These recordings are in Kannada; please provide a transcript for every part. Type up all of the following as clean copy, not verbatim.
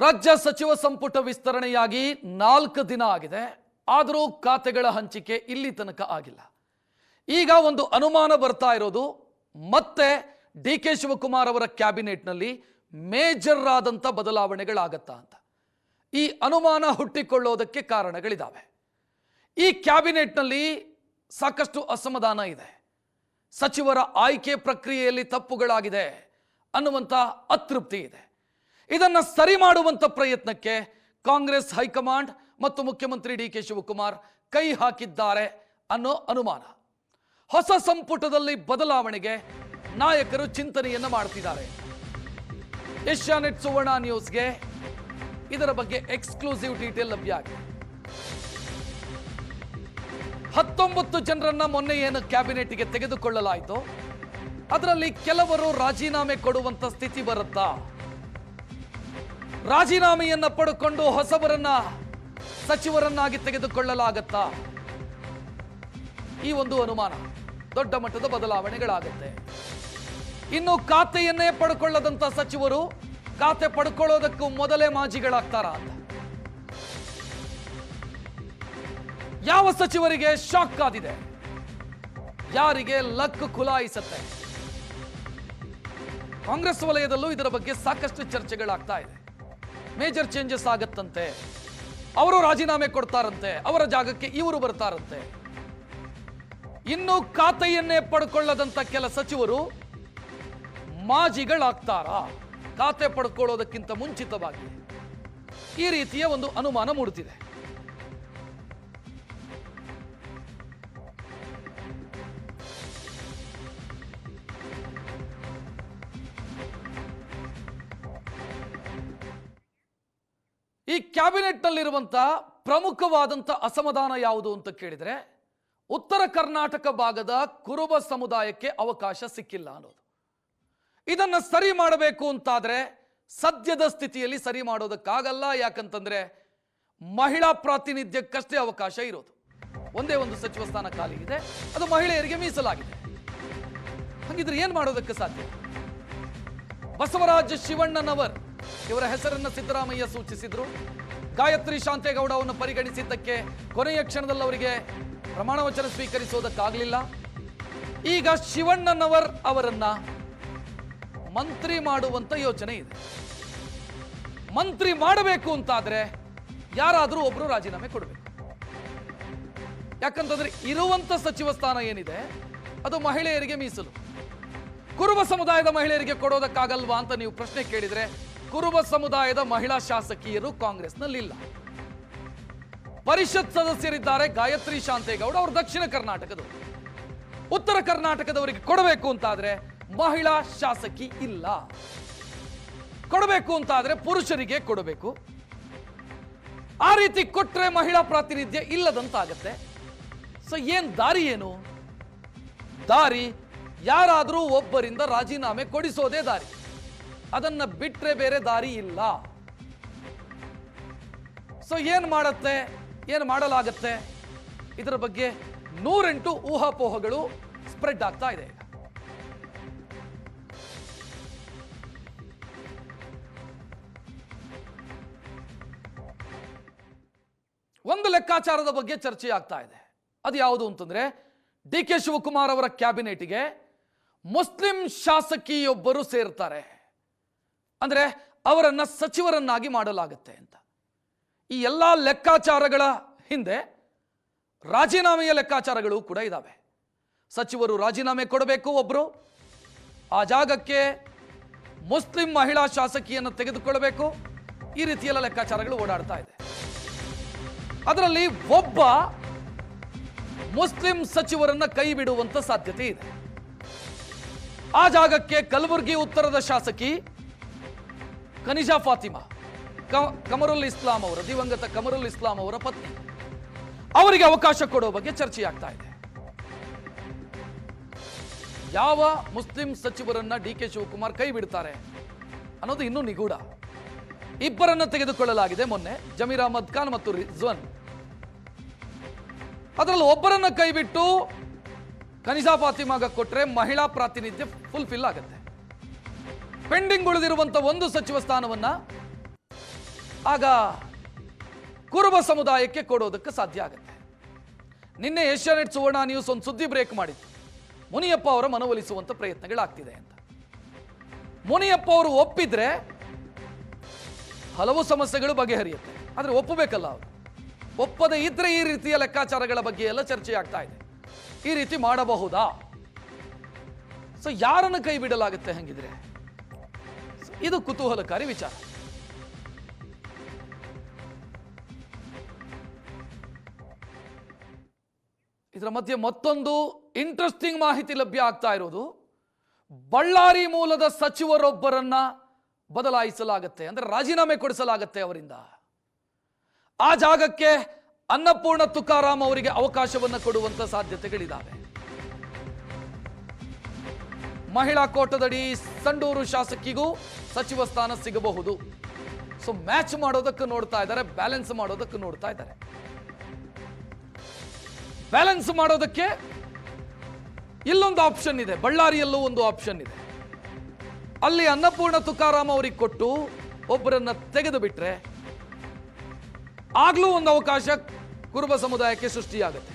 ರಾಜ್ಯ ಸಚಿವ ಸಂಪುಟ ವಿಸ್ತರಣೆಯಾಗಿ 4 ದಿನ ಆಗಿದೆ. ಆದರೂ ಖಾತೆಗಳ ಹಂಚಿಕೆ ಇಲ್ಲಿ ತನಕ ಆಗಿಲ್ಲ. ಈಗ ಒಂದು ಅನುಮಾನ ಬರ್ತಾ ಇರೋದು ಮತ್ತೆ ಡಿ.ಕೆ. ಶಿವಕುಮಾರ್ ಅವರ ಕ್ಯಾಬಿನೆಟ್ನಲ್ಲಿ ಮೇಜರ್ ಆದಂತ ಬದಲಾವಣೆಗಳಾಗತ್ತಾ ಅಂತ. ಈ ಅನುಮಾನ ಹುಟ್ಟಿಕೊಳ್ಳೋದಕ್ಕೆ ಕಾರಣಗಳಿದಾವೆ. ಈ ಕ್ಯಾಬಿನೆಟ್ನಲ್ಲಿ ಸಾಕಷ್ಟು ಅಸಮಾಧಾನ ಇದೆ. ಸಚಿವರ ಆಯ್ಕೆ ಪ್ರಕ್ರಿಯೆಯಲ್ಲಿ ತಪ್ಪುಗಳಾಗಿದೆ ಅನ್ನುವಂತ ಅತೃಪ್ತಿ ಇದೆ. ಇದನ್ನ ಸರಿ ಮಾಡುವಂತ ಪ್ರಯತ್ನಕ್ಕೆ ಕಾಂಗ್ರೆಸ್ ಹೈಕಮಾಂಡ್ ಮತ್ತು ಮುಖ್ಯಮಂತ್ರಿ ಡಿ.ಕೆ. ಶಿವಕುಮಾರ್ ಕೈ ಹಾಕಿದ್ದಾರೆ ಅನ್ನೋ ಅನುಮಾನ. ಹೊಸ ಸಂಪುಟದಲ್ಲಿ ಬದಲಾವಣೆಗೆ ನಾಯಕರು ಚಿಂತನೆಯನ್ನ ಮಾಡ್ತಿದ್ದಾರೆ. ಏಷ್ಯಾನೆಟ್ ಸುವರ್ಣ ನ್ಯೂಸ್ಗೆ ಇದರ ಬಗ್ಗೆ ಎಕ್ಸ್ಕ್ಲೂಸಿವ್ ಡೀಟೇಲ್ ಲಭ್ಯ ಆಗಿದೆ. 19 ಜನರನ್ನ ಮೊನ್ನೆ ಏನು ಕ್ಯಾಬಿನೆಟ್ಗೆ ತೆಗೆದುಕೊಳ್ಳಲಾಯಿತು, ಅದರಲ್ಲಿ ಕೆಲವರು ರಾಜೀನಾಮೆ ಕೊಡುವಂತ ಸ್ಥಿತಿ ಬರುತ್ತಾ? ರಾಜೀನಾಮೆಯನ್ನ ಪಡೆದುಕೊಂಡು ಹೊಸಬರನ್ನ ಸಚಿವರನ್ನಾಗಿ ತೆಗೆದುಕೊಳ್ಳಲಾಗತ್ತಾ? ಈ ಒಂದು ಅನುಮಾನ. ದೊಡ್ಡ ಮಟ್ಟದ ಬದಲಾವಣೆಗಳಾಗುತ್ತೆ. ಇನ್ನು ಖಾತೆಯನ್ನೇ ಪಡ್ಕೊಳ್ಳದಂತ ಸಚಿವರು ಖಾತೆ ಪಡ್ಕೊಳ್ಳೋದಕ್ಕೂ ಮೊದಲೇ ಮಾಜಿಗಳಾಗ್ತಾರ ಅಂತ. ಯಾವ ಸಚಿವರಿಗೆ ಶಾಕ್ ಆದಿದೆ? ಯಾರಿಗೆ ಲಕ್ ಖುಲಾಯಿಸುತ್ತೆ? ಕಾಂಗ್ರೆಸ್ ವಲಯದಲ್ಲೂ ಇದರ ಬಗ್ಗೆ ಸಾಕಷ್ಟು ಚರ್ಚೆಗಳಾಗ್ತಾ ಇದೆ. ಮೇಜರ್ ಚೇಂಜಸ್ ಆಗತ್ತಂತೆ, ಅವರು ರಾಜೀನಾಮೆ ಕೊಡ್ತಾರಂತೆ, ಅವರ ಜಾಗಕ್ಕೆ ಇವರು ಬರ್ತಾರಂತೆ. ಇನ್ನು ಖಾತೆಯನ್ನೇ ಪಡ್ಕೊಳ್ಳದಂತ ಕೆಲ ಸಚಿವರು ಮಾಜಿಗಳಾಗ್ತಾರಾ ಖಾತೆ ಪಡ್ಕೊಳ್ಳೋದಕ್ಕಿಂತ ಮುಂಚಿತವಾಗಿ? ಈ ರೀತಿಯ ಒಂದು ಅನುಮಾನ ಮೂಡುತ್ತಿದೆ. ಈ ಕ್ಯಾಬಿನೆಟ್ನಲ್ಲಿರುವಂತ ಪ್ರಮುಖವಾದಂತ ಅಸಮಾಧಾನ ಯಾವುದು ಅಂತ ಕೇಳಿದ್ರೆ, ಉತ್ತರ ಕರ್ನಾಟಕ ಭಾಗದ ಕುರುಬ ಸಮುದಾಯಕ್ಕೆ ಅವಕಾಶ ಸಿಕ್ಕಿಲ್ಲ ಅನ್ನೋದು. ಇದನ್ನ ಸರಿ ಮಾಡಬೇಕು ಅಂತಾದ್ರೆ ಸದ್ಯದ ಸ್ಥಿತಿಯಲ್ಲಿ ಸರಿ ಮಾಡೋದಕ್ಕಾಗಲ್ಲ. ಯಾಕಂತಂದ್ರೆ ಮಹಿಳಾ ಪ್ರಾತಿನಿಧ್ಯಕ್ಕಷ್ಟೇ ಅವಕಾಶ ಇರೋದು. ಒಂದೇ ಒಂದು ಸಚಿವ ಸ್ಥಾನ ಖಾಲಿ ಇದೆ, ಅದು ಮಹಿಳೆಯರಿಗೆ ಮೀಸಲಾಗಿದೆ. ಹಾಗಿದ್ರೆ ಏನ್ ಮಾಡೋದಕ್ಕೆ ಸಾಧ್ಯ? ಬಸವರಾಜ ಶಿವಣ್ಣನವರ್ ಇವರ ಹೆಸರನ್ನು ಸಿದ್ದರಾಮಯ್ಯ ಸೂಚಿಸಿದ್ರು. ಗಾಯತ್ರಿ ಶಾಂತೇಗೌಡ ಅವನ್ನು ಪರಿಗಣಿಸಿದ್ದಕ್ಕೆ ಕೊನೆಯ ಕ್ಷಣದಲ್ಲಿ ಅವರಿಗೆ ಪ್ರಮಾಣ ವಚನ ಸ್ವೀಕರಿಸೋದಕ್ಕಾಗಲಿಲ್ಲ. ಈಗ ಶಿವಣ್ಣನವರ್ ಅವರನ್ನ ಮಂತ್ರಿ ಮಾಡುವಂತ ಯೋಚನೆ ಇದೆ. ಮಂತ್ರಿ ಮಾಡಬೇಕು ಅಂತಾದ್ರೆ ಯಾರಾದರೂ ಒಬ್ರು ರಾಜೀನಾಮೆ ಕೊಡಬೇಕು. ಯಾಕಂತಂದ್ರೆ ಇರುವಂತ ಸಚಿವ ಸ್ಥಾನ ಏನಿದೆ ಅದು ಮಹಿಳೆಯರಿಗೆ ಮೀಸಲು. ಕುರುಬ ಸಮುದಾಯದ ಮಹಿಳೆಯರಿಗೆ ಕೊಡೋದಕ್ಕಾಗಲ್ವಾ ಅಂತ ನೀವು ಪ್ರಶ್ನೆ ಕೇಳಿದ್ರೆ, ಕುರುಬ ಸಮುದಾಯದ ಮಹಿಳಾ ಶಾಸಕಿಯರು ಕಾಂಗ್ರೆಸ್ನಲ್ಲಿಲ್ಲ. ಪರಿಷತ್ ಸದಸ್ಯರಿದ್ದಾರೆ ಗಾಯತ್ರಿ ಶಾಂತೇಗೌಡ, ಅವರು ದಕ್ಷಿಣ ಕರ್ನಾಟಕದವರು. ಉತ್ತರ ಕರ್ನಾಟಕದವರಿಗೆ ಕೊಡಬೇಕು ಅಂತಾದ್ರೆ ಮಹಿಳಾ ಶಾಸಕಿ ಇಲ್ಲ. ಕೊಡಬೇಕು ಅಂತಾದ್ರೆ ಪುರುಷರಿಗೆ ಕೊಡಬೇಕು. ಆ ರೀತಿ ಕೊಟ್ರೆ ಮಹಿಳಾ ಪ್ರಾತಿನಿಧ್ಯ ಇಲ್ಲದಂತಾಗತ್ತೆ. ಸೊ ಏನ್ ದಾರಿ? ಏನು ದಾರಿ? ಯಾರಾದರೂ ಒಬ್ಬರಿಂದ ರಾಜೀನಾಮೆ ಕೊಡಿಸೋದೇ ದಾರಿ. ಅದನ್ನ ಬಿಟ್ರೆ ಬೇರೆ ದಾರಿ ಇಲ್ಲ. ಸೊ ಏನ್ ಮಾಡತ್ತೆ, ಏನ್ ಮಾಡಲಾಗತ್ತೆ? ಇದರ ಬಗ್ಗೆ 108 ಊಹಾಪೋಹಗಳು ಸ್ಪ್ರೆಡ್ ಆಗ್ತಾ ಇದೆ. ಒಂದು ಲೆಕ್ಕಾಚಾರದ ಬಗ್ಗೆ ಚರ್ಚೆ ಆಗ್ತಾ ಇದೆ. ಅದು ಯಾವುದು ಅಂತಂದ್ರೆ, ಡಿ.ಕೆ. ಶಿವಕುಮಾರ್ ಅವರ ಕ್ಯಾಬಿನೆಟ್ಗೆ ಮುಸ್ಲಿಂ ಶಾಸಕಿಯೊಬ್ಬರು ಸೇರ್ತಾರೆ, ಅಂದ್ರೆ ಅವರನ್ನ ಸಚಿವರನ್ನಾಗಿ ಮಾಡಲಾಗುತ್ತೆ ಅಂತ. ಈ ಎಲ್ಲಾ ಲೆಕ್ಕಾಚಾರಗಳ ಹಿಂದೆ ರಾಜೀನಾಮೆಯ ಲೆಕ್ಕಾಚಾರಗಳು ಕೂಡ ಇದಾವೆ. ಸಚಿವರು ರಾಜೀನಾಮೆ ಕೊಡಬೇಕು ಒಬ್ರು, ಆ ಜಾಗಕ್ಕೆ ಮುಸ್ಲಿಂ ಮಹಿಳಾ ಶಾಸಕಿಯನ್ನು ತೆಗೆದುಕೊಳ್ಳಬೇಕು. ಈ ರೀತಿಯೆಲ್ಲ ಲೆಕ್ಕಾಚಾರಗಳು ಓಡಾಡ್ತಾ ಇದೆ. ಅದರಲ್ಲಿ ಒಬ್ಬ ಮುಸ್ಲಿಂ ಸಚಿವರನ್ನ ಕೈ ಬಿಡುವಂತ ಸಾಧ್ಯತೆ ಇದೆ. ಆ ಜಾಗಕ್ಕೆ ಕಲಬುರಗಿ ಉತ್ತರದ ಶಾಸಕಿ ಕನಿಜಾ ಫಾತಿಮಾ, ಕಮರುಲ್ ಇಸ್ಲಾಂ ಅವರ, ದಿವಂಗತ ಕಮರುಲ್ ಇಸ್ಲಾಂ ಅವರ ಪತ್ನಿ, ಅವರಿಗೆ ಅವಕಾಶ ಕೊಡೋ ಬಗ್ಗೆ ಚರ್ಚೆಯಾಗ್ತಾ ಇದೆ. ಯಾವ ಮುಸ್ಲಿಂ ಸಚಿವರನ್ನ ಡಿ.ಕೆ. ಶಿವಕುಮಾರ್ ಕೈ ಬಿಡ್ತಾರೆ ಅನ್ನೋದು ಇನ್ನೂ ನಿಗೂಢ. ಇಬ್ಬರನ್ನ ತೆಗೆದುಕೊಳ್ಳಲಾಗಿದೆ ಮೊನ್ನೆ, ಜಮೀರ್ ಅಹಮದ್ ಖಾನ್ ಮತ್ತು ರಿಜ್ವಾನ್. ಅದರಲ್ಲಿ ಒಬ್ಬರನ್ನ ಕೈ ಬಿಟ್ಟು ಕನಿಜಾ ಫಾತಿಮಾಗ ಕೊಟ್ರೆ ಮಹಿಳಾ ಪ್ರಾತಿನಿಧ್ಯ ಫುಲ್ಫಿಲ್ ಆಗುತ್ತೆ. ಪೆಂಡಿಂಗ್ ಉಳಿದಿರುವಂತ ಒಂದು ಸಚಿವ ಸ್ಥಾನವನ್ನ ಆಗ ಕುರುಬ ಸಮುದಾಯಕ್ಕೆ ಕೊಡೋದಕ್ಕೆ ಸಾಧ್ಯ ಆಗುತ್ತೆ. ನಿನ್ನೆ ಏಷ್ಯಾನೆಟ್ ಸುವರ್ಣ ನ್ಯೂಸ್ ಒಂದು ಸುದ್ದಿ ಬ್ರೇಕ್ ಮಾಡಿತ್ತು, ಮುನಿಯಪ್ಪ ಅವರ ಮನವೊಲಿಸುವಂತ ಪ್ರಯತ್ನಗಳಾಗ್ತಿದೆ ಅಂತ. ಮುನಿಯಪ್ಪ ಅವರು ಒಪ್ಪಿದ್ರೆ ಹಲವು ಸಮಸ್ಯೆಗಳು ಬಗೆಹರಿಯುತ್ತೆ, ಆದ್ರೆ ಒಪ್ಪಬೇಕಲ್ಲ ಅವರು. ಒಪ್ಪದೇ ಇದ್ರೆ ಈ ರೀತಿಯ ಲೆಕ್ಕಾಚಾರಗಳ ಬಗ್ಗೆ ಎಲ್ಲ ಚರ್ಚೆ ಆಗ್ತಾ ಇದೆ. ಈ ರೀತಿ ಮಾಡಬಹುದಾ? ಸೊ ಯಾರನ್ನು ಕೈ ಬಿಡಲಾಗುತ್ತೆ ಹಂಗಿದ್ರೆ? ಇದು ಕುತೂಹಲಕಾರಿ ವಿಚಾರ. ಇದರ ಮಧ್ಯೆ ಮತ್ತೊಂದು ಇಂಟ್ರೆಸ್ಟಿಂಗ್ ಮಾಹಿತಿ ಲಭ್ಯ ಆಗ್ತಾ ಇರೋದು, ಬಳ್ಳಾರಿ ಮೂಲದ ಸಚಿವರೊಬ್ಬರನ್ನ ಬದಲಾಯಿಸಲಾಗುತ್ತೆ, ಅಂದ್ರೆ ರಾಜೀನಾಮೆ ಕೊಡಿಸಲಾಗುತ್ತೆ ಅವರಿಂದ. ಆ ಜಾಗಕ್ಕೆ ಅನ್ನಪೂರ್ಣ ತುಕಾರಾಮ್ ಅವರಿಗೆ ಅವಕಾಶವನ್ನು ಕೊಡುವಂತ ಸಾಧ್ಯತೆಗಳಿದ್ದಾವೆ. ಮಹಿಳಾ ಕೋಟದಡಿ ಸಂಡೂರು ಶಾಸಕಿಗೂ ಸಚಿವ ಸ್ಥಾನ ಸಿಗಬಹುದು. ಸೊ ಮ್ಯಾಚ್ ಮಾಡೋದಕ್ಕೆ ನೋಡ್ತಾ ಇದ್ದಾರೆ, ಬ್ಯಾಲೆನ್ಸ್ ಮಾಡೋದಕ್ಕೆ ನೋಡ್ತಾ ಇದ್ದಾರೆ. ಬ್ಯಾಲೆನ್ಸ್ ಮಾಡೋದಕ್ಕೆ ಇಲ್ಲೊಂದು ಆಪ್ಷನ್ ಇದೆ, ಬಳ್ಳಾರಿಯಲ್ಲೂ ಒಂದು ಆಪ್ಷನ್ ಇದೆ. ಅಲ್ಲಿ ಅನ್ನಪೂರ್ಣ ತುಕಾರಾಮ್ ಅವರಿಗೆ ಕೊಟ್ಟು ಒಬ್ಬರನ್ನ ತೆಗೆದು ಬಿಟ್ರೆ ಆಗ್ಲೂ ಒಂದು ಅವಕಾಶ ಕುರುಬ ಸಮುದಾಯಕ್ಕೆ ಸೃಷ್ಟಿಯಾಗುತ್ತೆ,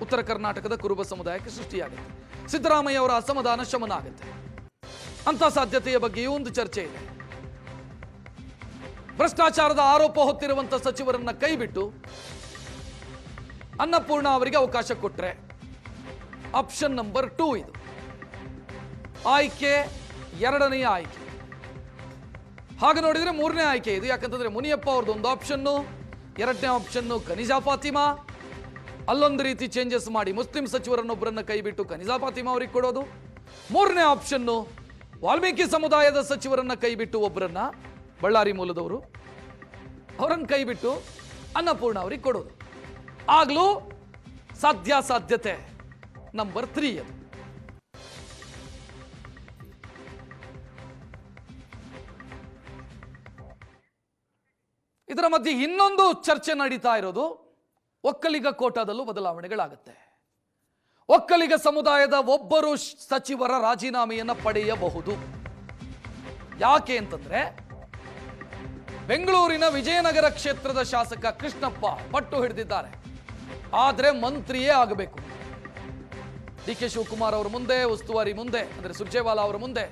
ಉತ್ತರ ಕರ್ನಾಟಕದ ಕುರುಬ ಸಮುದಾಯಕ್ಕೆ ಸೃಷ್ಟಿಯಾಗುತ್ತೆ. ಸಿದ್ದರಾಮಯ್ಯ ಅವರ ಅಸಮಾಧಾನ ಶಮನ ಆಗುತ್ತೆ. ಅಂತ ಸಾಧ್ಯತೆಯ ಬಗ್ಗೆಯೂ ಒಂದು ಚರ್ಚೆ ಇದೆ. ಭ್ರಷ್ಟಾಚಾರದ ಆರೋಪ ಹೊತ್ತಿರುವಂತಹ ಸಚಿವರನ್ನ ಕೈಬಿಟ್ಟು ಅನ್ನಪೂರ್ಣ ಅವರಿಗೆ ಅವಕಾಶ ಕೊಟ್ರೆ ಆಪ್ಷನ್ ನಂಬರ್ 2 ಇದು. ಆಯ್ಕೆ ಎರಡನೆಯ ಆಯ್ಕೆ. ಹಾಗೆ ನೋಡಿದ್ರೆ ಮೂರನೇ ಆಯ್ಕೆ ಇದು. ಯಾಕಂತಂದ್ರೆ ಮುನಿಯಪ್ಪ ಅವ್ರದ್ದು ಒಂದು ಆಪ್ಷನ್ನು, ಎರಡನೇ ಆಪ್ಷನ್ನು ಖನಿಜಾ ಫಾತಿಮಾ. ಅಲ್ಲೊಂದು ರೀತಿ ಚೇಂಜಸ್ ಮಾಡಿ ಮುಸ್ಲಿಂ ಸಚಿವರನ್ನೊಬ್ಬರನ್ನ ಕೈಬಿಟ್ಟು ಖನಿಜಾ ಫಾತಿಮಾ ಅವರಿಗೆ ಕೊಡೋದು. ಮೂರನೇ ಆಪ್ಷನ್ನು ವಾಲ್ಮೀಕಿ ಸಮುದಾಯದ ಸಚಿವರನ್ನ ಕೈಬಿಟ್ಟು ಒಬ್ಬರನ್ನ, ಬಳ್ಳಾರಿ ಮೂಲದವರು, ಅವರನ್ನು ಕೈಬಿಟ್ಟು ಅನ್ನಪೂರ್ಣ ಅವರಿಗೆ ಕೊಡೋದು. ಆಗ್ಲೂ ಸಾಧ್ಯತೆ ನಂಬರ್ 3 ಅದು. ಇದರ ಮಧ್ಯೆ ಇನ್ನೊಂದು ಚರ್ಚೆ ನಡೀತಾ ಇರೋದು, ಒಕ್ಕಲಿಗ ಕೋಟಾದಲ್ಲೂ ಬದಲಾವಣೆಗಳಾಗುತ್ತೆ. ಒಕ್ಕಲಿಗ ಸಮುದಾಯದ ಒಬ್ಬರು ಸಚಿವರ ರಾಜೀನಾಮೆಯನ್ನ ಪಡೆಯಬಹುದು. ಯಾಕೆ ಅಂತಂದ್ರೆ, ಬೆಂಗಳೂರಿನ ವಿಜಯನಗರ ಕ್ಷೇತ್ರದ ಶಾಸಕ ಕೃಷ್ಣಪ್ಪ ಪಟ್ಟು ಹಿಡಿದಿದ್ದಾರೆ, ಆದ್ರೆ ಮಂತ್ರಿಯೇ ಆಗಬೇಕು. ಡಿ.ಕೆ. ಶಿವಕುಮಾರ್ ಅವರ ಮುಂದೆ, ಉಸ್ತುವಾರಿ ಮುಂದೆ ಅಂದ್ರೆ ಸುರ್ಜೇವಾಲಾ ಅವರ ಮುಂದೆ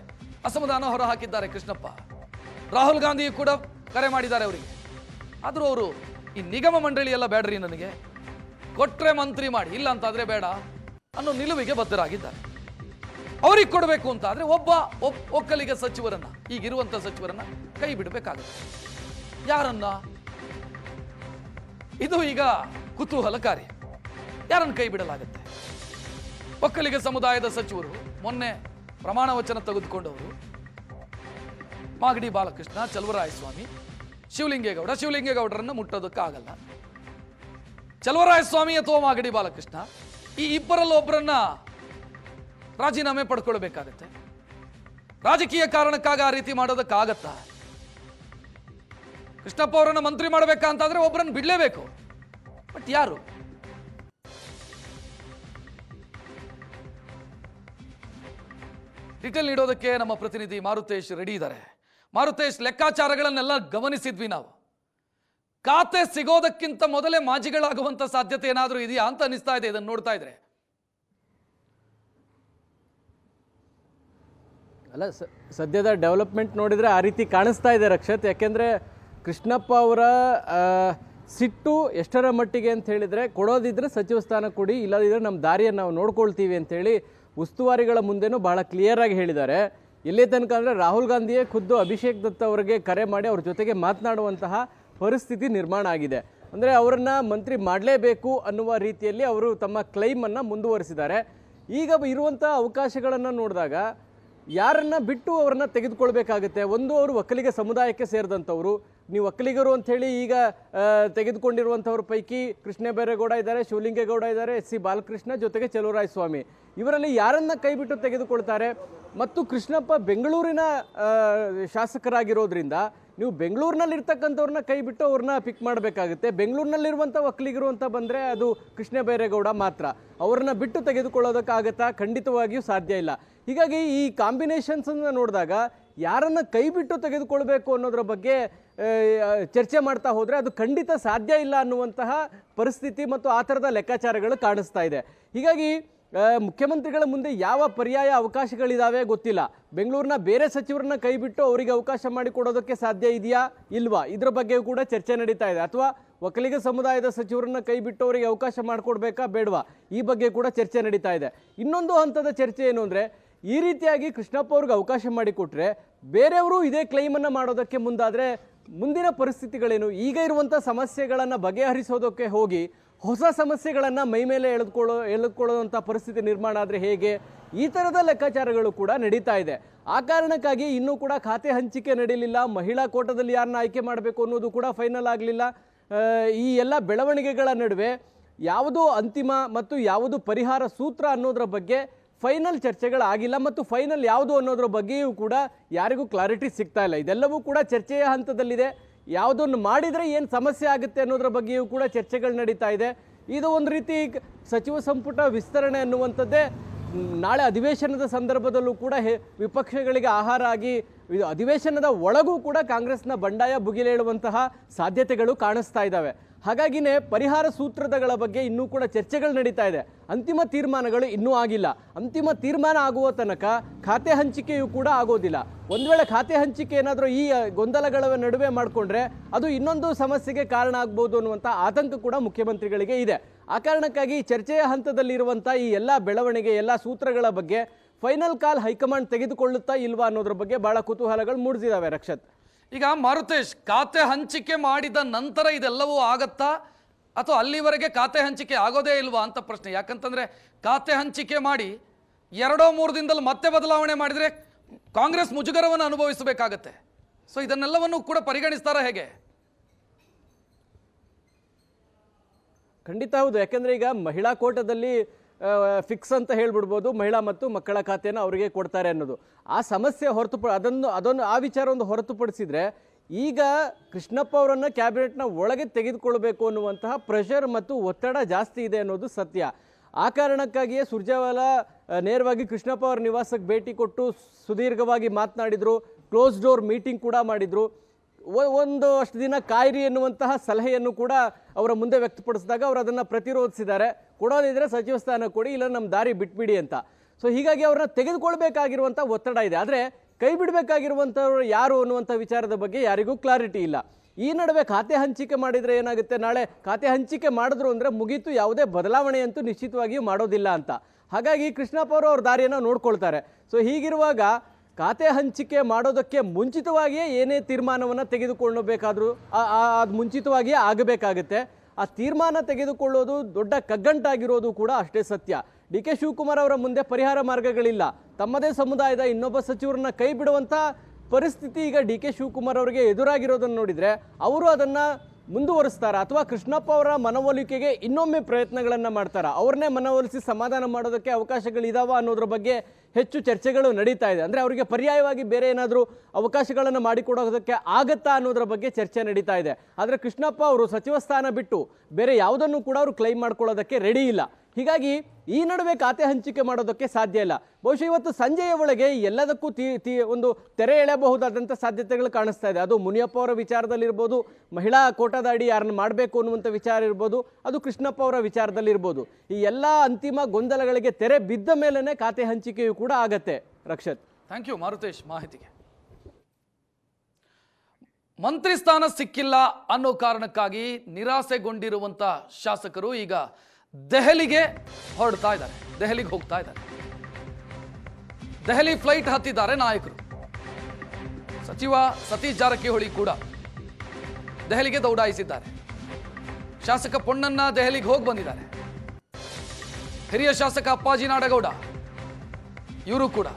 ಅಸಮಾಧಾನ ಹೊರ ಹಾಕಿದ್ದಾರೆ ಕೃಷ್ಣಪ್ಪ. ರಾಹುಲ್ ಗಾಂಧಿ ಕೂಡ ಕರೆ ಮಾಡಿದ್ದಾರೆ ಅವರಿಗೆ. ಆದ್ರೂ ಅವರು ಈ ನಿಗಮ ಮಂಡಳಿ ಎಲ್ಲ ಬೇಡ್ರಿ, ನನಗೆ ಕೊಟ್ರೆ ಮಂತ್ರಿ ಮಾಡಿ, ಇಲ್ಲ ಅಂತಾದ್ರೆ ಬೇಡ ಅನ್ನೋ ನಿಲುವಿಗೆ ಬದ್ಧರಾಗಿದ್ದಾರೆ. ಅವ್ರಿಗೆ ಕೊಡಬೇಕು ಅಂತ ಆದ್ರೆ ಒಬ್ಬ ಒಕ್ಕಲಿಗ ಸಚಿವರನ್ನ, ಈಗಿರುವಂತ ಸಚಿವರನ್ನ ಕೈ ಬಿಡಬೇಕಾಗುತ್ತೆ. ಯಾರನ್ನ? ಇದು ಈಗ ಕುತೂಹಲಕಾರಿ. ಯಾರನ್ನು ಕೈ ಬಿಡಲಾಗುತ್ತೆ? ಒಕ್ಕಲಿಗ ಸಮುದಾಯದ ಸಚಿವರು ಮೊನ್ನೆ ಪ್ರಮಾಣ ವಚನ ತೆಗೆದುಕೊಂಡವರು ಮಾಗಡಿ ಬಾಲಕೃಷ್ಣ, ಚಲುವರಾಯಸ್ವಾಮಿ, ಶಿವಲಿಂಗೇಗೌಡರನ್ನ ಮುಟ್ಟೋದಕ್ಕಾಗಲ್ಲ. ಚಲುವರಾಯಸ್ವಾಮಿ ಅಥವಾ ಮಾಗಡಿ ಬಾಲಕೃಷ್ಣ, ಈ ಇಬ್ಬರಲ್ಲಿ ಒಬ್ಬರನ್ನ ರಾಜೀನಾಮೆ ಪಡ್ಕೊಳ್ಬೇಕಾಗತ್ತೆ. ರಾಜಕೀಯ ಕಾರಣಕ್ಕಾಗಿ ಆ ರೀತಿ ಮಾಡೋದಕ್ಕಾಗತ್ತಾ? ಕೃಷ್ಣಪ್ಪ ಅವರನ್ನ ಮಂತ್ರಿ ಮಾಡಬೇಕಂತಾದ್ರೆ ಒಬ್ಬರನ್ನು ಬಿಡಲೇಬೇಕು. ಬಟ್ ಯಾರು? ಡೀಟೇಲ್ ನೀಡೋದಕ್ಕೆ ನಮ್ಮ ಪ್ರತಿನಿಧಿ ಮಾರುತೇಶ್ ರೆಡಿ ಇದ್ದಾರೆ. ಮಾರುತೇಶ್, ಲೆಕ್ಕಾಚಾರಗಳನ್ನೆಲ್ಲ ಗಮನಿಸಿದ್ವಿ ನಾವು. ಖಾತೆ ಸಿಗೋದಕ್ಕಿಂತ ಮೊದಲೇ ಮಾಜಿಗಳಾಗುವಂತ ಸಾಧ್ಯತೆ ಏನಾದರೂ ಇದೆಯಾ ಅಂತ ಅನಿಸ್ತಾ ಇದೆ ಇದನ್ನು ನೋಡ್ತಾ ಇದ್ರೆ. ಅಲ್ಲ, ಸದ್ಯದ ಡೆವಲಪ್ಮೆಂಟ್ ನೋಡಿದರೆ ಆ ರೀತಿ ಕಾಣಿಸ್ತಾ ಇದೆ ರಕ್ಷತ್. ಯಾಕೆಂದರೆ ಕೃಷ್ಣಪ್ಪ ಅವರ ಸಿಟ್ಟು ಎಷ್ಟರ ಮಟ್ಟಿಗೆ ಅಂತ ಹೇಳಿದರೆ, ಕೊಡೋದಿದ್ರೆ ಸಚಿವ ಸ್ಥಾನ ಕೊಡಿ, ಇಲ್ಲದಿದ್ದರೆ ನಮ್ಮ ದಾರಿಯನ್ನು ನಾವು ನೋಡ್ಕೊಳ್ತೀವಿ ಅಂತೇಳಿ ಉಸ್ತುವಾರಿಗಳ ಮುಂದೆನೂ ಬಹಳ ಕ್ಲಿಯರಾಗಿ ಹೇಳಿದ್ದಾರೆ. ಎಲ್ಲೇ ತನಕ ಅಂದರೆ ರಾಹುಲ್ ಗಾಂಧಿಯೇ ಖುದ್ದು ಅಭಿಷೇಕ್ ದತ್ತ ಅವರಿಗೆ ಕರೆ ಮಾಡಿ ಅವ್ರ ಜೊತೆಗೆ ಮಾತನಾಡುವಂತಹ ಪರಿಸ್ಥಿತಿ ನಿರ್ಮಾಣ ಆಗಿದೆ. ಅಂದರೆ ಅವರನ್ನು ಮಂತ್ರಿ ಮಾಡಲೇಬೇಕು ಅನ್ನುವ ರೀತಿಯಲ್ಲಿ ಅವರು ತಮ್ಮ ಕ್ಲೈಮನ್ನು ಮುಂದುವರಿಸಿದ್ದಾರೆ. ಈಗ ಇರುವಂಥ ಅವಕಾಶಗಳನ್ನು ನೋಡಿದಾಗ ಯಾರನ್ನ ಬಿಟ್ಟು ಅವ್ರನ್ನ ತೆಗೆದುಕೊಳ್ಬೇಕಾಗುತ್ತೆ? ಒಂದು, ಅವರು ಒಕ್ಕಲಿಗ ಸಮುದಾಯಕ್ಕೆ ಸೇರಿದಂಥವ್ರು. ನೀವು ಒಕ್ಕಲಿಗರು ಅಂಥೇಳಿ ಈಗ ತೆಗೆದುಕೊಂಡಿರುವಂಥವ್ರ ಪೈಕಿ ಕೃಷ್ಣ ಬೈರೇಗೌಡ ಇದ್ದಾರೆ, ಶಿವಲಿಂಗೇಗೌಡ ಇದ್ದಾರೆ, ಎಸ್ ಸಿ ಬಾಲಕೃಷ್ಣ, ಜೊತೆಗೆ ಚಲುವರಾಯಸ್ವಾಮಿ. ಇವರಲ್ಲಿ ಯಾರನ್ನ ಕೈಬಿಟ್ಟು ತೆಗೆದುಕೊಳ್ತಾರೆ? ಮತ್ತು ಕೃಷ್ಣಪ್ಪ ಬೆಂಗಳೂರಿನ ಶಾಸಕರಾಗಿರೋದ್ರಿಂದ ನೀವು ಬೆಂಗಳೂರಿನಲ್ಲಿರ್ತಕ್ಕಂಥವ್ರನ್ನ ಕೈ ಬಿಟ್ಟು ಅವ್ರನ್ನ ಪಿಕ್ ಮಾಡಬೇಕಾಗುತ್ತೆ. ಬೆಂಗಳೂರಿನಲ್ಲಿರುವಂಥ ಒಕ್ಕಲಿಗರು ಅಂತ ಬಂದರೆ ಅದು ಕೃಷ್ಣ ಬೈರೇಗೌಡ ಮಾತ್ರ. ಅವ್ರನ್ನ ಬಿಟ್ಟು ತೆಗೆದುಕೊಳ್ಳೋದಕ್ಕಾಗತ್ತಾ? ಖಂಡಿತವಾಗಿಯೂ ಸಾಧ್ಯ ಇಲ್ಲ. ಹೀಗಾಗಿ ಈ ಕಾಂಬಿನೇಷನ್ಸನ್ನು ನೋಡಿದಾಗ ಯಾರನ್ನ ಕೈ ಬಿಟ್ಟು ತೆಗೆದುಕೊಳ್ಬೇಕು ಅನ್ನೋದ್ರ ಬಗ್ಗೆ ಚರ್ಚೆ ಮಾಡ್ತಾ ಹೋದರೆ ಅದು ಖಂಡಿತ ಸಾಧ್ಯ ಇಲ್ಲ ಅನ್ನುವಂತಹ ಪರಿಸ್ಥಿತಿ ಮತ್ತು ಆ ಥರದ ಲೆಕ್ಕಾಚಾರಗಳು ಕಾಣಿಸ್ತಾ ಇದೆ. ಹೀಗಾಗಿ ಮುಖ್ಯಮಂತ್ರಿಗಳ ಮುಂದೆ ಯಾವ ಪರ್ಯಾಯ ಅವಕಾಶಗಳಿದಾವೆ ಗೊತ್ತಿಲ್ಲ. ಬೆಂಗಳೂರಿನ ಬೇರೆ ಸಚಿವರನ್ನ ಕೈ ಬಿಟ್ಟು ಅವರಿಗೆ ಅವಕಾಶ ಮಾಡಿಕೊಡೋದಕ್ಕೆ ಸಾಧ್ಯ ಇದೆಯಾ ಇಲ್ವಾ, ಇದ್ರ ಬಗ್ಗೆ ಕೂಡ ಚರ್ಚೆ ನಡೀತಾ ಇದೆ. ಅಥವಾ ಒಕ್ಕಲಿಗ ಸಮುದಾಯದ ಸಚಿವರನ್ನ ಕೈ ಬಿಟ್ಟು ಅವರಿಗೆ ಅವಕಾಶ ಮಾಡಿಕೊಡ್ಬೇಕಾ ಬೇಡವಾ, ಈ ಬಗ್ಗೆ ಕೂಡ ಚರ್ಚೆ ನಡೀತಾ ಇದೆ. ಇನ್ನೊಂದು ಹಂತದ ಚರ್ಚೆ ಏನು ಅಂದರೆ, ಈ ರೀತಿಯಾಗಿ ಕೃಷ್ಣಪ್ಪ ಅವ್ರಿಗೆ ಅವಕಾಶ ಮಾಡಿಕೊಟ್ರೆ ಬೇರೆಯವರು ಇದೇ ಕ್ಲೈಮನ್ನು ಮಾಡೋದಕ್ಕೆ ಮುಂದಾದರೆ ಮುಂದಿನ ಪರಿಸ್ಥಿತಿಗಳೇನು, ಈಗ ಇರುವಂಥ ಸಮಸ್ಯೆಗಳನ್ನು ಬಗೆಹರಿಸೋದಕ್ಕೆ ಹೋಗಿ ಹೊಸ ಸಮಸ್ಯೆಗಳನ್ನು ಮೈ ಮೇಲೆ ಎಳೆದುಕೊಳ್ಳುವಂಥ ಪರಿಸ್ಥಿತಿ ನಿರ್ಮಾಣ ಆದರೆ ಹೇಗೆ, ಈ ಥರದ ಲೆಕ್ಕಾಚಾರಗಳು ಕೂಡ ನಡೀತಾ ಇದೆ. ಆ ಕಾರಣಕ್ಕಾಗಿ ಇನ್ನೂ ಕೂಡ ಖಾತೆ ಹಂಚಿಕೆ ನಡೀಲಿಲ್ಲ. ಮಹಿಳಾ ಕೋಟಾದಲ್ಲಿ ಯಾರನ್ನ ಆಯ್ಕೆ ಮಾಡಬೇಕು ಅನ್ನೋದು ಕೂಡ ಫೈನಲ್ ಆಗಲಿಲ್ಲ. ಈ ಎಲ್ಲ ಬೆಳವಣಿಗೆಗಳ ನಡುವೆ ಯಾವುದು ಅಂತಿಮ ಮತ್ತು ಯಾವುದು ಪರಿಹಾರ ಸೂತ್ರ ಅನ್ನೋದ್ರ ಬಗ್ಗೆ ಫೈನಲ್ ಚರ್ಚೆಗಳಾಗಿಲ್ಲ ಮತ್ತು ಫೈನಲ್ ಯಾವುದು ಅನ್ನೋದ್ರ ಬಗ್ಗೆಯೂ ಕೂಡ ಯಾರಿಗೂ ಕ್ಲಾರಿಟಿ ಸಿಗ್ತಾ ಇಲ್ಲ. ಇದೆಲ್ಲವೂ ಕೂಡ ಚರ್ಚೆಯ ಹಂತದಲ್ಲಿದೆ. ಯಾವುದನ್ನು ಮಾಡಿದರೆ ಏನು ಸಮಸ್ಯೆ ಆಗುತ್ತೆ ಅನ್ನೋದ್ರ ಬಗ್ಗೆಯೂ ಕೂಡ ಚರ್ಚೆಗಳು ನಡೀತಾ ಇದೆ. ಇದು ಒಂದು ರೀತಿ ಸಚಿವ ಸಂಪುಟ ವಿಸ್ತರಣೆ ಅನ್ನುವಂಥದ್ದೇ ನಾಳೆ ಅಧಿವೇಶನದ ಸಂದರ್ಭದಲ್ಲೂ ಕೂಡ ವಿಪಕ್ಷಗಳಿಗೆ ಆಹಾರ ಆಗಿ ಅಧಿವೇಶನದ ಒಳಗೂ ಕೂಡ ಕಾಂಗ್ರೆಸ್ನ ಬಂಡಾಯ ಭುಗಿಲೇಳುವಂತಹ ಸಾಧ್ಯತೆಗಳು ಕಾಣಿಸ್ತಾ ಇದ್ದಾವೆ. ಹಾಗಾಗಿನೇ ಪರಿಹಾರ ಸೂತ್ರಗಳ ಬಗ್ಗೆ ಇನ್ನೂ ಕೂಡ ಚರ್ಚೆಗಳು ನಡೀತಾ ಇದೆ. ಅಂತಿಮ ತೀರ್ಮಾನಗಳು ಇನ್ನೂ ಆಗಿಲ್ಲ. ಅಂತಿಮ ತೀರ್ಮಾನ ಆಗುವ ತನಕ ಖಾತೆ ಹಂಚಿಕೆಯೂ ಕೂಡ ಆಗೋದಿಲ್ಲ. ಒಂದು ವೇಳೆ ಖಾತೆ ಹಂಚಿಕೆ ಏನಾದರೂ ಈ ಗೊಂದಲಗಳ ನಡುವೆ ಮಾಡಿಕೊಂಡ್ರೆ ಅದು ಇನ್ನೊಂದು ಸಮಸ್ಯೆಗೆ ಕಾರಣ ಆಗ್ಬೋದು ಅನ್ನುವಂಥ ಆತಂಕ ಕೂಡ ಮುಖ್ಯಮಂತ್ರಿಗಳಿಗೆ ಇದೆ. ಆ ಕಾರಣಕ್ಕಾಗಿ ಚರ್ಚೆಯ ಹಂತದಲ್ಲಿರುವಂಥ ಈ ಎಲ್ಲ ಬೆಳವಣಿಗೆ, ಎಲ್ಲ ಸೂತ್ರಗಳ ಬಗ್ಗೆ ಫೈನಲ್ ಕಾಲ್ ಹೈಕಮಾಂಡ್ ತೆಗೆದುಕೊಳ್ಳುತ್ತಾ ಇಲ್ವಾ ಅನ್ನೋದ್ರ ಬಗ್ಗೆ ಬಹಳ ಕುತೂಹಲಗಳು ಮೂಡಿಸಿದಾವೆ. ರಕ್ಷತ್, ಈಗ ಮಾರುತೇಶ್, ಖಾತೆ ಹಂಚಿಕೆ ಮಾಡಿದ ನಂತರ ಇದೆಲ್ಲವೂ ಆಗತ್ತಾ ಅಥವಾ ಅಲ್ಲಿವರೆಗೆ ಖಾತೆ ಹಂಚಿಕೆ ಆಗೋದೇ ಇಲ್ವಾ ಅಂತ ಪ್ರಶ್ನೆ. ಯಾಕಂತಂದ್ರೆ ಖಾತೆ ಹಂಚಿಕೆ ಮಾಡಿ 2-3 ದಿನದಲ್ಲಿ ಮತ್ತೆ ಬದಲಾವಣೆ ಮಾಡಿದರೆ ಕಾಂಗ್ರೆಸ್ ಮುಜುಗರವನ್ನು ಅನುಭವಿಸಬೇಕಾಗತ್ತೆ. ಸೊ ಇದನ್ನೆಲ್ಲವನ್ನು ಕೂಡ ಪರಿಗಣಿಸ್ತಾರ ಹೇಗೆ? ಖಂಡಿತ ಹೌದು. ಯಾಕೆಂದರೆ ಈಗ ಮಹಿಳಾ ಕೋಟಾದಲ್ಲಿ ಫಿಕ್ಸ್ ಅಂತ ಹೇಳ್ಬಿಡ್ಬೋದು, ಮಹಿಳಾ ಮತ್ತು ಮಕ್ಕಳ ಖಾತೆಯನ್ನು ಅವರಿಗೆ ಕೊಡ್ತಾರೆ ಅನ್ನೋದು. ಆ ಸಮಸ್ಯೆ ಅದನ್ನು ಆ ವಿಚಾರವನ್ನು ಹೊರತುಪಡಿಸಿದರೆ ಈಗ ಕೃಷ್ಣಪ್ಪ ಅವರನ್ನು ಕ್ಯಾಬಿನೆಟ್ನ ಒಳಗೆ ತೆಗೆದುಕೊಳ್ಬೇಕು ಅನ್ನುವಂತಹ ಪ್ರೆಷರ್ ಮತ್ತು ಒತ್ತಡ ಜಾಸ್ತಿ ಇದೆ ಅನ್ನೋದು ಸತ್ಯ. ಆ ಕಾರಣಕ್ಕಾಗಿಯೇ ಸುರ್ಜೇವಾಲಾ ನೇರವಾಗಿ ಕೃಷ್ಣಪ್ಪ ಅವರ ನಿವಾಸಕ್ಕೆ ಭೇಟಿ ಕೊಟ್ಟು ಸುದೀರ್ಘವಾಗಿ ಮಾತನಾಡಿದರು, ಕ್ಲೋಸ್ ಡೋರ್ ಮೀಟಿಂಗ್ ಕೂಡ ಮಾಡಿದರು. ಒಂದು ಅಷ್ಟು ದಿನ ಕಾಯಿರಿ ಎನ್ನುವಂತಹ ಸಲಹೆಯನ್ನು ಕೂಡ ಅವರ ಮುಂದೆ ವ್ಯಕ್ತಪಡಿಸಿದಾಗ ಅವರು ಅದನ್ನು ಪ್ರತಿರೋಧಿಸಿದ್ದಾರೆ. ಕೊಡೋದಿದ್ರೆ ಸಚಿವ ಸ್ಥಾನ ಕೊಡಿ, ಇಲ್ಲ ನಮ್ಮ ದಾರಿ ಬಿಟ್ಬಿಡಿ ಅಂತ. ಸೊ ಹೀಗಾಗಿ ಅವ್ರನ್ನ ತೆಗೆದುಕೊಳ್ಬೇಕಾಗಿರುವಂಥ ಒತ್ತಡ ಇದೆ. ಆದರೆ ಕೈ ಬಿಡಬೇಕಾಗಿರುವಂಥವ್ರು ಯಾರು ಅನ್ನುವಂಥ ವಿಚಾರದ ಬಗ್ಗೆ ಯಾರಿಗೂ ಕ್ಲಾರಿಟಿ ಇಲ್ಲ. ಈ ನಡುವೆ ಖಾತೆ ಹಂಚಿಕೆ ಮಾಡಿದರೆ ಏನಾಗುತ್ತೆ, ನಾಳೆ ಖಾತೆ ಹಂಚಿಕೆ ಮಾಡಿದ್ರು ಅಂದರೆ ಮುಗೀತು, ಯಾವುದೇ ಬದಲಾವಣೆಯಂತೂ ನಿಶ್ಚಿತವಾಗಿಯೂ ಮಾಡೋದಿಲ್ಲ ಅಂತ. ಹಾಗಾಗಿ ಕೃಷ್ಣಪ್ಪ ಅವರು ಅವ್ರ ದಾರಿಯನ್ನು ನೋಡ್ಕೊಳ್ತಾರೆ. ಸೊ ಹೀಗಿರುವಾಗ ಖಾತೆ ಹಂಚಿಕೆ ಮಾಡೋದಕ್ಕೆ ಮುಂಚಿತವಾಗಿಯೇ ಏನೇ ತೀರ್ಮಾನವನ್ನು ತೆಗೆದುಕೊಳ್ಳಬೇಕಾದ್ರೂ ಅದು ಮುಂಚಿತವಾಗಿಯೇ ಆಗಬೇಕಾಗುತ್ತೆ. ಆ ತೀರ್ಮಾನ ತೆಗೆದುಕೊಳ್ಳೋದು ದೊಡ್ಡ ಕಗ್ಗಂಟಾಗಿರೋದು ಕೂಡ ಅಷ್ಟೇ ಸತ್ಯ. ಡಿ.ಕೆ. ಶಿವಕುಮಾರ್ ಅವರ ಮುಂದೆ ಪರಿಹಾರ ಮಾರ್ಗಗಳಿಲ್ಲ. ತಮ್ಮದೇ ಸಮುದಾಯದ ಇನ್ನೊಬ್ಬ ಸಚಿವರನ್ನ ಕೈ ಬಿಡುವಂಥ ಪರಿಸ್ಥಿತಿ ಈಗ ಡಿ.ಕೆ. ಶಿವಕುಮಾರ್ ಅವರಿಗೆ ಎದುರಾಗಿರೋದನ್ನು ನೋಡಿದರೆ ಅವರು ಅದನ್ನು ಮುಂದುವರಿಸ್ತಾರ ಅಥವಾ ಕೃಷ್ಣಪ್ಪ ಅವರ ಮನವೊಲಿಕೆಗೆ ಇನ್ನೊಮ್ಮೆ ಪ್ರಯತ್ನಗಳನ್ನು ಮಾಡ್ತಾರ, ಅವ್ರನ್ನೇ ಮನವೊಲಿಸಿ ಸಮಾಧಾನ ಮಾಡೋದಕ್ಕೆ ಅವಕಾಶಗಳಿದಾವ ಅನ್ನೋದ್ರ ಬಗ್ಗೆ ಹೆಚ್ಚು ಚರ್ಚೆಗಳು ನಡೀತಾ ಇದೆ. ಅಂದರೆ ಅವರಿಗೆ ಪರ್ಯಾಯವಾಗಿ ಬೇರೆ ಏನಾದರೂ ಅವಕಾಶಗಳನ್ನು ಮಾಡಿಕೊಡೋದಕ್ಕೆ ಆಗತ್ತಾ ಅನ್ನೋದ್ರ ಬಗ್ಗೆ ಚರ್ಚೆ ನಡೀತಾ ಇದೆ. ಆದರೆ ಕೃಷ್ಣಪ್ಪ ಅವರು ಸಚಿವ ಸ್ಥಾನ ಬಿಟ್ಟು ಬೇರೆ ಯಾವುದನ್ನು ಕೂಡ ಅವರು ಕ್ಲೈಮ್ ಮಾಡ್ಕೊಳ್ಳೋದಕ್ಕೆ ರೆಡಿ ಇಲ್ಲ. ಹೀಗಾಗಿ ಈ ನಡುವೆ ಖಾತೆ ಹಂಚಿಕೆ ಮಾಡೋದಕ್ಕೆ ಸಾಧ್ಯ ಇಲ್ಲ. ಬಹುಶಃ ಇವತ್ತು ಸಂಜೆಯ ಒಳಗೆ ಎಲ್ಲದಕ್ಕೂ ಒಂದು ತೆರೆ ಎಳೆಯಬಹುದಾದಂಥ ಸಾಧ್ಯತೆಗಳು ಕಾಣಿಸ್ತಾ ಇದೆ. ಅದು ಮುನಿಯಪ್ಪ ಅವರ ವಿಚಾರದಲ್ಲಿರ್ಬೋದು, ಮಹಿಳಾ ಕೋಟಾದ ಅಡಿ ಯಾರನ್ನು ಮಾಡಬೇಕು ಅನ್ನುವಂಥ ವಿಚಾರ ಇರ್ಬೋದು, ಅದು ಕೃಷ್ಣಪ್ಪ ಅವರ ವಿಚಾರದಲ್ಲಿರ್ಬೋದು. ಈ ಎಲ್ಲ ಅಂತಿಮ ಗೊಂದಲಗಳಿಗೆ ತೆರೆ ಬಿದ್ದ ಮೇಲೇ ಖಾತೆ ಹಂಚಿಕೆಯೂ ಕೂಡ ಆಗತ್ತೆ. ರಕ್ಷತ್, ಥ್ಯಾಂಕ್ ಯು ಮಾರುತೇಶ್ ಮಾಹಿತಿಗೆ. ಮಂತ್ರಿ ಸ್ಥಾನ ಸಿಕ್ಕಿಲ್ಲ ಅನ್ನೋ ಕಾರಣಕ್ಕಾಗಿ ನಿರಾಸೆಗೊಂಡಿರುವಂಥ ಶಾಸಕರು ಈಗ ದೆಹಲಿಗೆ ಹೊರಡ್ತಾ ಇದ್ದಾರೆ, ದೆಹಲಿಗೆ ಹೋಗ್ತಾ ಇದ್ದಾರೆ. ದೆಹಲಿ ಫ್ಲೈಟ್ ಹತ್ತಿದ್ದಾರೆ ನಾಯಕರು. ಸಚಿವ ಸತೀಶ್ ಜಾರಕಿಹೊಳಿ ಕೂಡ ದೆಹಲಿಗೆ ದೌಡಾಯಿಸಿದ್ದಾರೆ. ಶಾಸಕ ಪೊನ್ನಣ್ಣ ದೆಹಲಿಗೆ ಹೋಗಿ ಬಂದಿದ್ದಾರೆ. ಹಿರಿಯ ಶಾಸಕ ಅಪ್ಪಾಜಿ ನಾಡಗೌಡ ಇವರು ಕೂಡ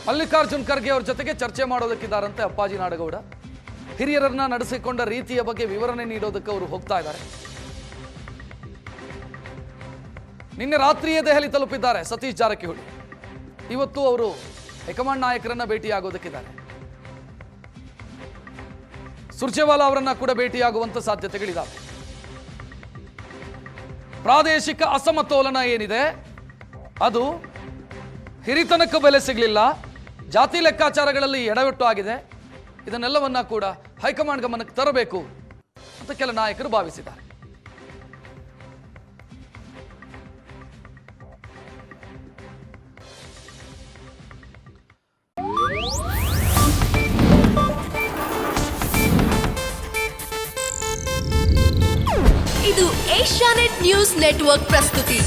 ಮಲ್ಲಿಕಾರ್ಜುನ್ ಖರ್ಗೆ ಅವ್ರ ಜೊತೆಗೆ ಚರ್ಚೆ ಮಾಡೋದಕ್ಕಿದ್ದಾರಂತೆ. ಅಪ್ಪಾಜಿ ನಾಡಗೌಡ ಹಿರಿಯರನ್ನ ನಡೆಸಿಕೊಂಡ ರೀತಿಯ ಬಗ್ಗೆ ವಿವರಣೆ ನೀಡೋದಕ್ಕೆ ಅವರು ಹೋಗ್ತಾ ಇದ್ದಾರೆ. ನಿನ್ನೆ ರಾತ್ರಿಯೇ ದೆಹಲಿ ತಲುಪಿದ್ದಾರೆ ಸತೀಶ್ ಜಾರಕಿಹೊಳಿ. ಇವತ್ತು ಅವರು ಹೈಕಮಾಂಡ್ ನಾಯಕರನ್ನ ಭೇಟಿಯಾಗೋದಕ್ಕಿದ್ದಾರೆ. ಸುರ್ಜೇವಾಲಾ ಅವರನ್ನ ಕೂಡ ಭೇಟಿಯಾಗುವಂತ ಸಾಧ್ಯತೆಗಳಿದ್ದಾವೆ. ಪ್ರಾದೇಶಿಕ ಅಸಮತೋಲನ ಏನಿದೆ ಅದು ಹಿರಿತನಕ್ಕೆ ಬೆಲೆ ಸಿಗಲಿಲ್ಲ, ಜಾತಿ ಲೆಕ್ಕಾಚಾರಗಳಲ್ಲಿ ಎಡವಟ್ಟು ಆಗಿದೆ. ಇದನ್ನೆಲ್ಲವನ್ನ ಕೂಡ ಹೈಕಮಾಂಡ್ ಗಮನಕ್ಕೆ ತರಬೇಕು ಅಂತ ಕೆಲ ನಾಯಕರು ಭಾವಿಸಿದ್ದಾರೆ. ಇದು ಏಷ್ಯಾನೆಟ್ ನ್ಯೂಸ್ ನೆಟ್ವರ್ಕ್ ಪ್ರಸ್ತುತಿ.